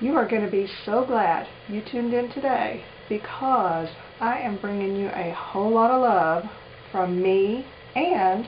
You are going to be so glad you tuned in today because I am bringing you a whole lot of love from me and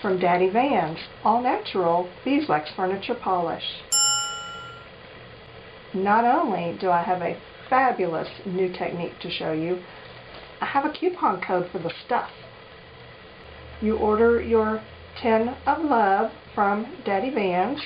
from Daddy Van's all-natural beeswax furniture polish. Not only do I have a fabulous new technique to show you, I have a coupon code for the stuff. You order your tin of love from Daddy Van's.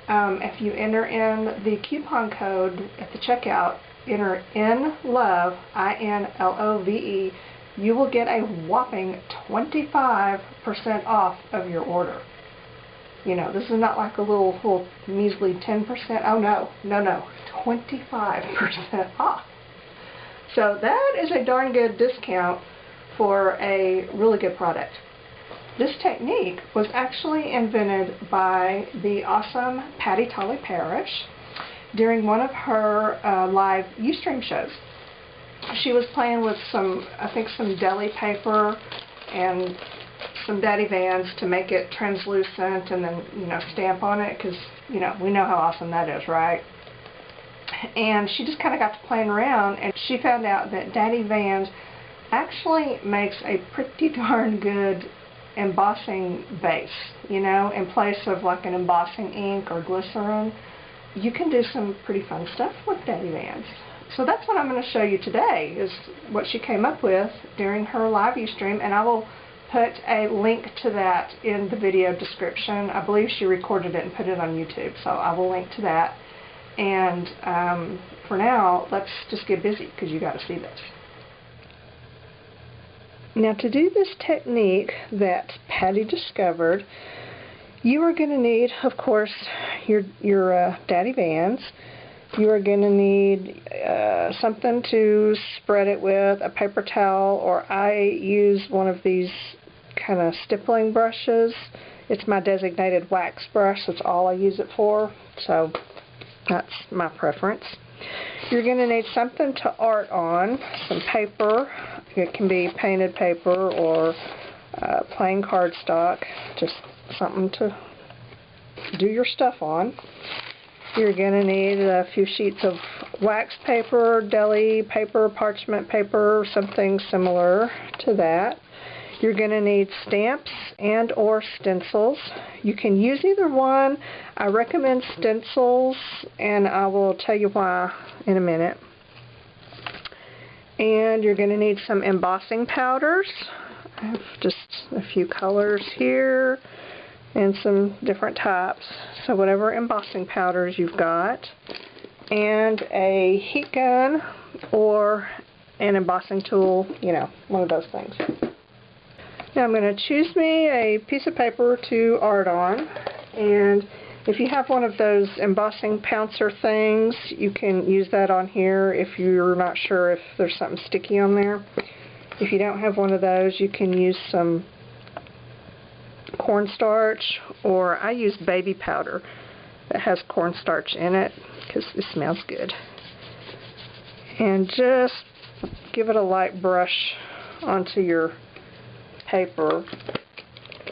If you enter in the coupon code at the checkout, enter INLOVE, I-N-L-O-V-E, you will get a whopping 25% off of your order. You know, this is not like a little measly 10%. Oh no, 25% off. So that is a darn good discount for a really good product. This technique was actually invented by the awesome Patti Parrish during one of her live Ustream shows. She was playing with some deli paper and some Daddy Vans to make it translucent and then, stamp on it, because, we know how awesome that is, right? And she just kind of got to playing around, and she found out that Daddy Vans actually makes a pretty darn good embossing base, in place of like an embossing ink or glycerin. You can do some pretty fun stuff with Daddy Vans. So that's what I'm going to show you today, is what she came up with during her live Ustream, and I will put a link to that in the video description. I believe she recorded it and put it on YouTube, so I will link to that. And for now, let's just get busy, because you got to see this. Now, to do this technique that Patti discovered, you are going to need, of course, your Daddy Vans. You are going to need something to spread it with, a paper towel, or I use one of these kind of stippling brushes. It's my designated wax brush. That's all I use it for, so that's my preference. You're going to need something to art on, some paper. It can be painted paper or plain cardstock, just something to do your stuff on. You're going to need a few sheets of wax paper, deli paper, parchment paper, something similar to that. You're going to need stamps and or stencils. You can use either one. I recommend stencils, and I will tell you why in a minute. And you're going to need some embossing powders. I have just a few colors here and some different types. So whatever embossing powders you've got. And a heat gun or an embossing tool, one of those things. Now I'm going to choose me a piece of paper to art on, and if you have one of those embossing pouncer things, you can use that on here if you're not sure if there's something sticky on there. If you don't have one of those, you can use some cornstarch, or I use baby powder that has cornstarch in it because it smells good. And just give it a light brush onto your paper,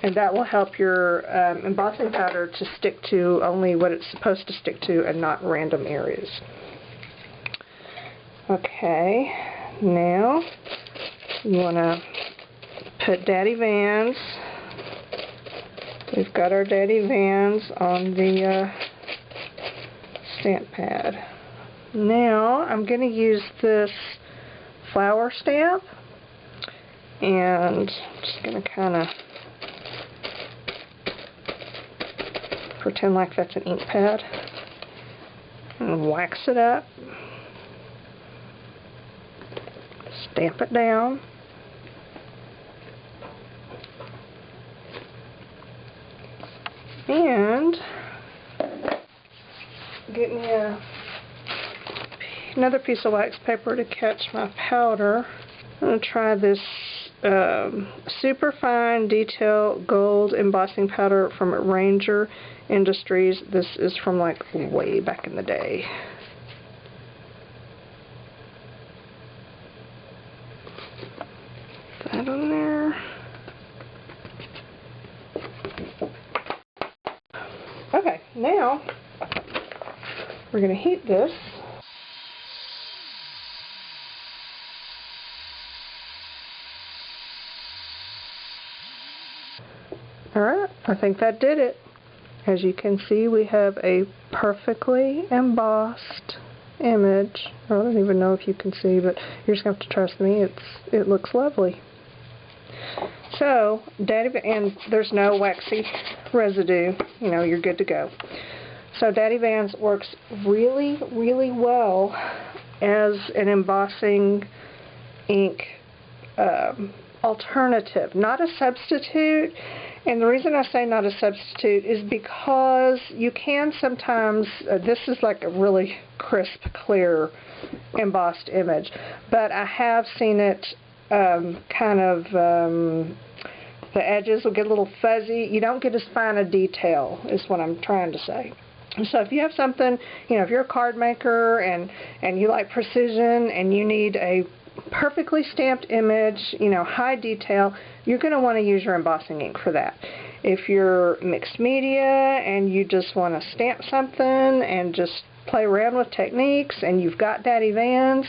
and that will help your embossing powder to stick to only what it's supposed to stick to and not random areas. Okay, now you want to put Daddy Vans. We've got our Daddy Vans on the stamp pad. Now I'm going to use this flower stamp, and I'm just going to kind of pretend like that's an ink pad and wax it up, stamp it down, and get me another piece of wax paper to catch my powder. I'm going to try this super fine detail gold embossing powder from Ranger Industries. This is from like way back in the day. That on there. Okay, now We're going to heat this. Alright, I think that did it. As you can see, we have a perfectly embossed image. I don't even know if you can see, but you're just going to have to trust me. It looks lovely. So, and there's no waxy residue. You know, you're good to go. So Daddy Vans works really, really well as an embossing ink alternative, not a substitute. And the reason I say not a substitute is because you can sometimes, this is like a really crisp, clear, embossed image, but I have seen it the edges will get a little fuzzy. You don't get as fine a detail, is what I'm trying to say. So if you have something, you know, if you're a card maker and you like precision and you need a perfectly stamped image, you know, high detail, you're going to want to use your embossing ink for that. If you're mixed media and you just want to stamp something and just play around with techniques and you've got Daddy Vans,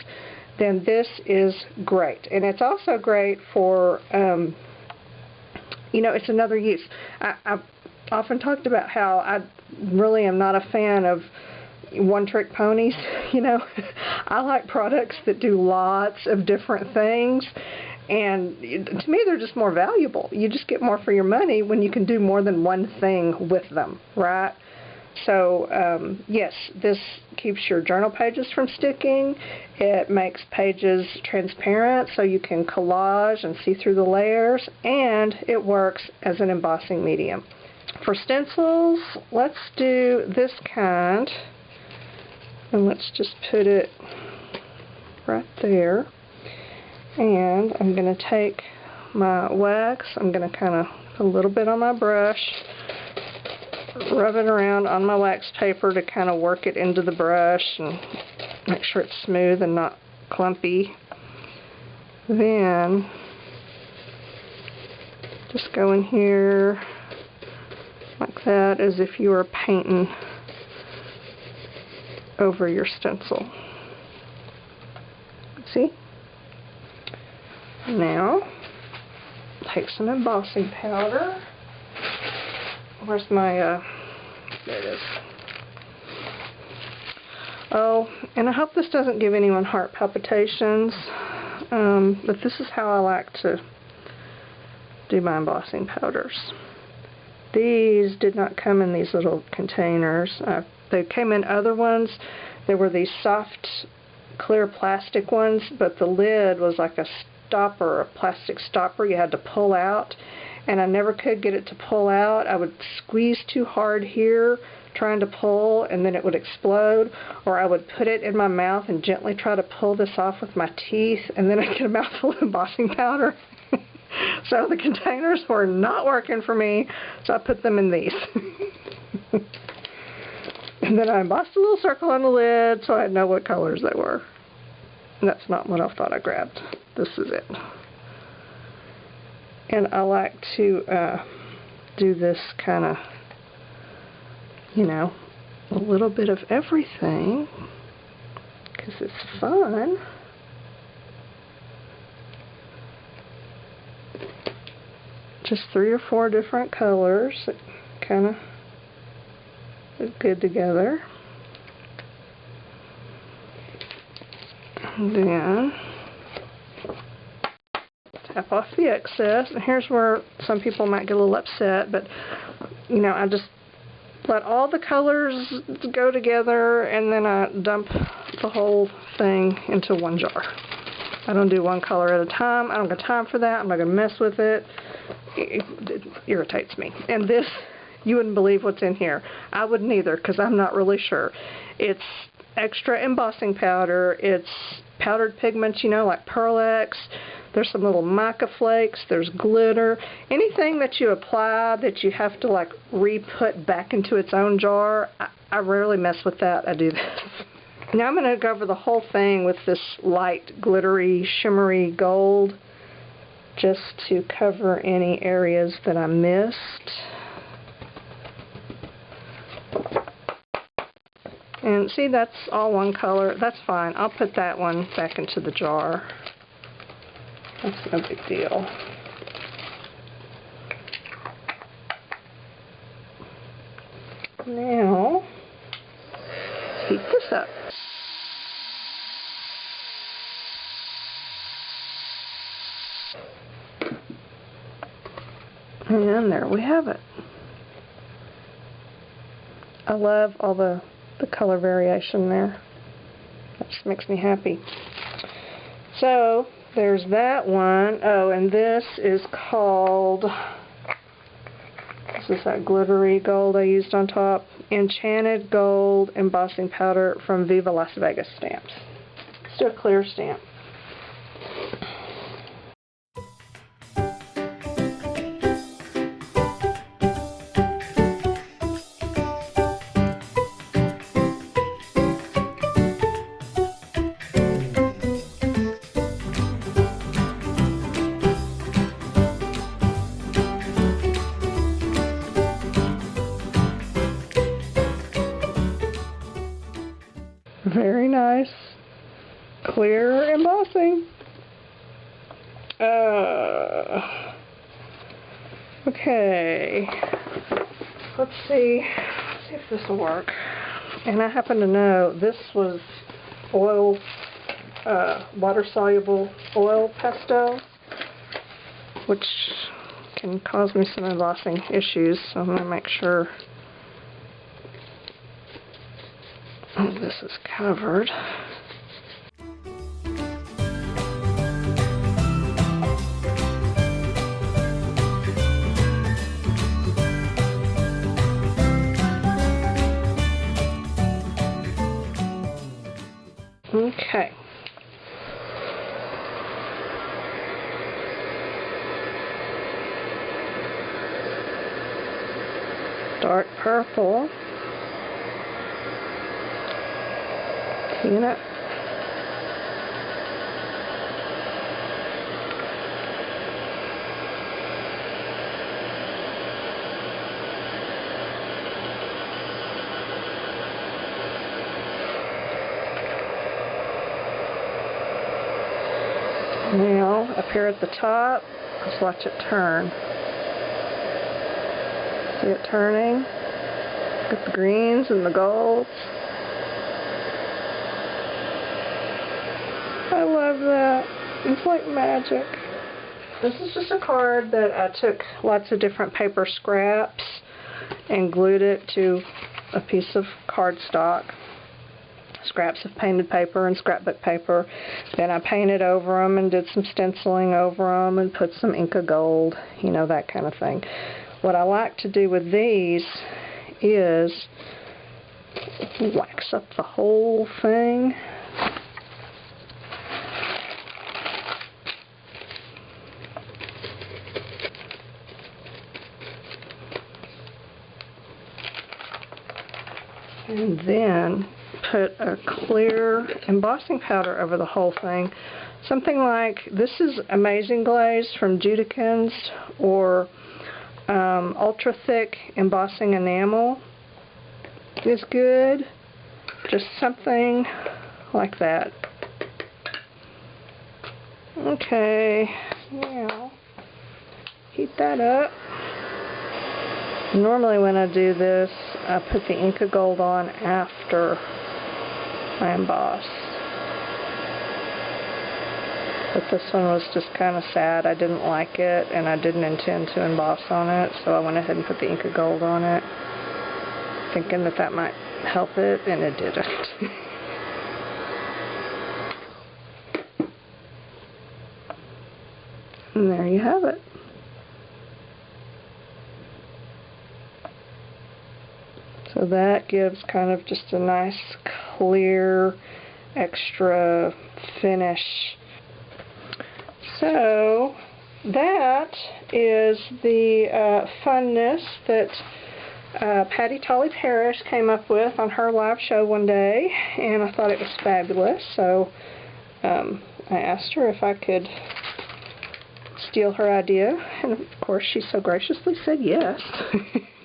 then this is great. And it's also great for, you know, it's another use. I've often talked about how I really am not a fan of one-trick ponies, you know. I like products that do lots of different things, and to me they're just more valuable. You just get more for your money when you can do more than one thing with them, right? So yes, this keeps your journal pages from sticking. It makes pages transparent so you can collage and see through the layers, and it works as an embossing medium. For stencils, let's do this kind. And let's just put it right there. And I'm going to take my wax, I'm going to kind of put a little bit on my brush, rub it around on my wax paper to kind of work it into the brush and make sure it's smooth and not clumpy. Then just go in here like that, as if you were painting over your stencil. See? Now, take some embossing powder. Where's my, there it is. Oh, and I hope this doesn't give anyone heart palpitations, but this is how I like to do my embossing powders. These did not come in these little containers. They came in other ones. There were these soft, clear plastic ones, but the lid was like a stopper, a plastic stopper you had to pull out, and I never could get it to pull out. I would squeeze too hard here trying to pull, and then it would explode, or I would put it in my mouth and gently try to pull this off with my teeth, and then I'd get a mouthful of embossing powder. So the containers were not working for me, so I put them in these. And then I embossed a little circle on the lid so I'd know what colors they were. And that's not what I thought I grabbed. This is it. And I like to do this kind of, you know, a little bit of everything, because it's fun. Just 3 or 4 different colors that kind of look good together. And then tap off the excess. And here's where some people might get a little upset, but you know, I just let all the colors go together and then I dump the whole thing into one jar. I don't do one color at a time. I don't got time for that. I'm not going to mess with it. It irritates me. And this, you wouldn't believe what's in here. I wouldn't either, because I'm not really sure. It's extra embossing powder. It's powdered pigments, you know, like Pearl X. There's some little mica flakes. There's glitter. Anything that you apply that you have to like re-put back into its own jar, I rarely mess with that. I do this. Now I'm going to go over the whole thing with this light, glittery, shimmery gold, just to cover any areas that I missed. And see, that's all one color. That's fine. I'll put that one back into the jar. That's no big deal. Now, heat this up. And there we have it. I love all the color variation there. That just makes me happy. So, there's that one. Oh, and this is called, this is that glittery gold I used on top. Enchanted Gold Embossing Powder from Viva Las Vegas Stamps. Still a clear stamp. Very nice, clear embossing. Okay, let's see if this will work. And I happen to know this was oil, water-soluble oil pastel, which can cause me some embossing issues, so I'm going to make sure this is covered. Okay. Dark purple. Peanut. Now, up here at the top, let's watch it turn. See it turning? Got the greens and the golds. I love that. It's like magic. This is just a card that I took lots of different paper scraps and glued it to a piece of cardstock. Scraps of painted paper and scrapbook paper. Then I painted over them and did some stenciling over them and put some Inca gold, you know, that kind of thing. What I like to do with these is wax up the whole thing. And then put a clear embossing powder over the whole thing. Something like, this is Amazing Glaze from Judikins, or Ultra Thick Embossing Enamel is good. Just something like that. Okay, now heat that up. Normally when I do this, I put the Inca Gold on after I emboss. But this one was just kind of sad. I didn't like it, and I didn't intend to emboss on it, so I went ahead and put the Inca Gold on it, thinking that that might help it, and it didn't. And there you have it. So that gives kind of just a nice, clear, extra finish. So that is the funness that Patti Parrish came up with on her live show one day, and I thought it was fabulous. So I asked her if I could steal her idea, and of course she so graciously said yes,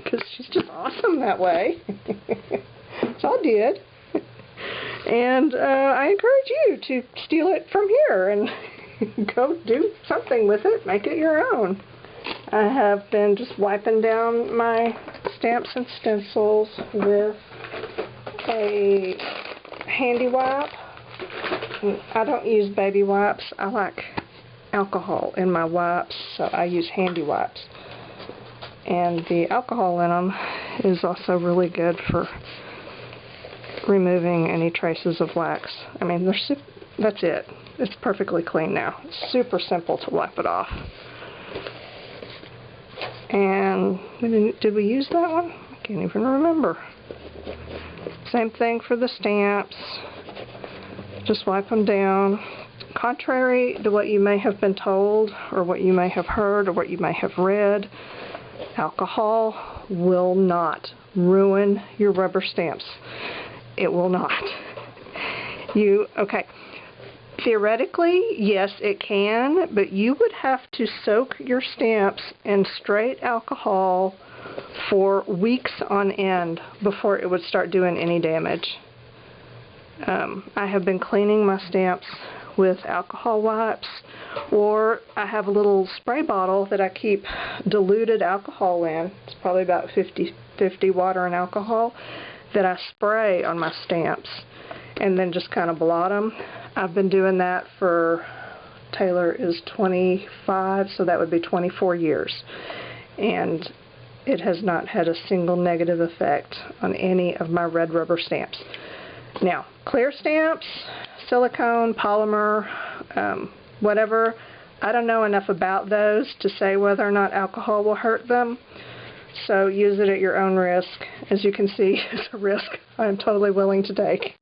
because she's just awesome that way. So I did. And I encourage you to steal it from here and go do something with it, make it your own. I have been just wiping down my stamps and stencils with a handy wipe. I don't use baby wipes. I like alcohol in my wipes, so I use handy wipes. And the alcohol in them is also really good for removing any traces of wax. I mean, that's it. It's perfectly clean now. It's super simple to wipe it off. And did we use that one? I can't even remember. Same thing for the stamps. Just wipe them down. Contrary to what you may have been told, or what you may have heard, or what you may have read, alcohol will not ruin your rubber stamps. It will not. Okay. Theoretically, yes, it can, but you would have to soak your stamps in straight alcohol for weeks on end before it would start doing any damage. I have been cleaning my stamps with alcohol wipes, or I have a little spray bottle that I keep diluted alcohol in. It's probably about 50 water and alcohol that I spray on my stamps and then just kind of blot them. I've been doing that for, Taylor is 25, so that would be 24 years. And it has not had a single negative effect on any of my red rubber stamps. Now, clear stamps, silicone, polymer, whatever, I don't know enough about those to say whether or not alcohol will hurt them. So use it at your own risk. As you can see, it's a risk I'm totally willing to take.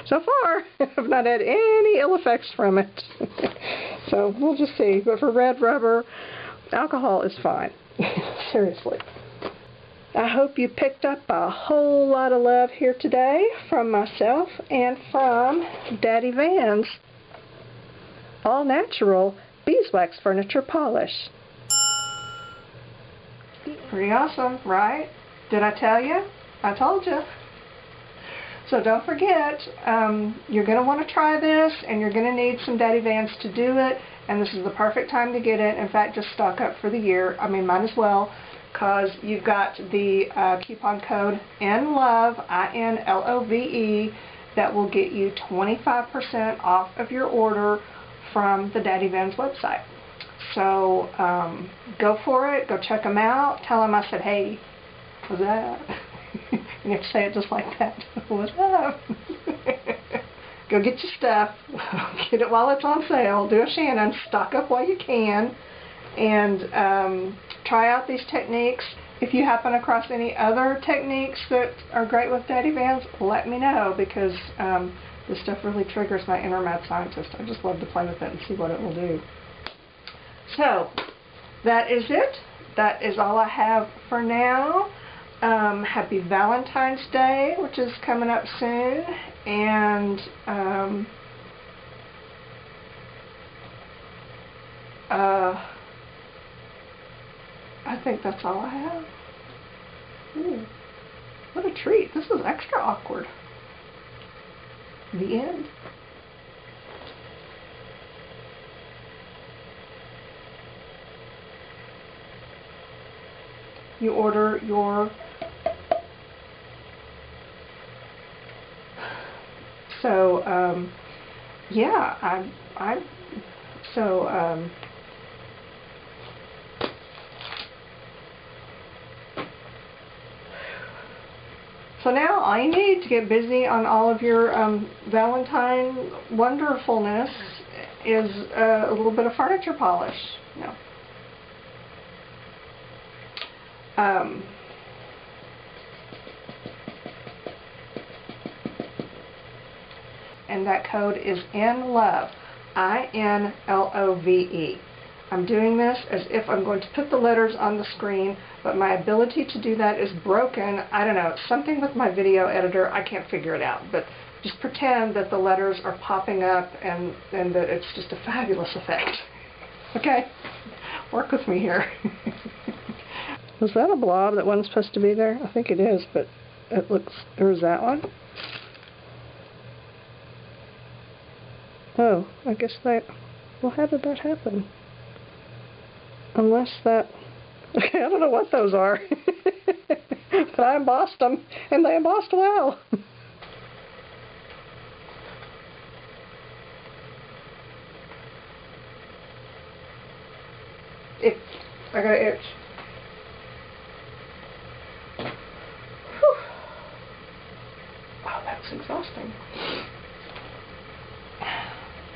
So far, I've not had any ill effects from it. So we'll just see. But for red rubber, alcohol is fine. Seriously. I hope you picked up a whole lot of love here today from myself and from Daddy Van's all natural beeswax furniture polish. Pretty awesome, right? Did I tell you? I told you. So don't forget, you're going to want to try this, and you're going to need some Daddy Vans to do it, and this is the perfect time to get it. In fact, just stock up for the year. I mean, might as well, because you've got the coupon code INLOVE, INLOVE, that will get you 25% off of your order from the Daddy Vans website. So go for it. Go check them out. Tell them I said, hey, what's that? And you have to say it just like that. What's up? Go get your stuff. Get it while it's on sale. Do a Shannon. Stock up while you can. And try out these techniques. If you happen across any other techniques that are great with Daddy Vans, let me know, because this stuff really triggers my inner mad scientist. I just love to play with it and see what it will do. So, that is it. That is all I have for now. Happy Valentine's Day, which is coming up soon. And I think that's all I have. Ooh, what a treat. This is extra awkward. The end. You order your yeah, so now all you need to get busy on all of your Valentine wonderfulness is a little bit of furniture polish. No. And that code is INLOVE, INLOVE. I'm doing this as if I'm going to put the letters on the screen, but my ability to do that is broken. I don't know, it's something with my video editor. I can't figure it out, but just pretend that the letters are popping up and that it's just a fabulous effect. Okay? Work with me here. Was that a blob that wasn't supposed to be there? I think it is, but it looks, or is that one? Oh, I guess that... Well, how did that happen? Unless that... Okay, I don't know what those are. But I embossed them, and they embossed well. I got an itch. Whew. Oh, that was exhausting.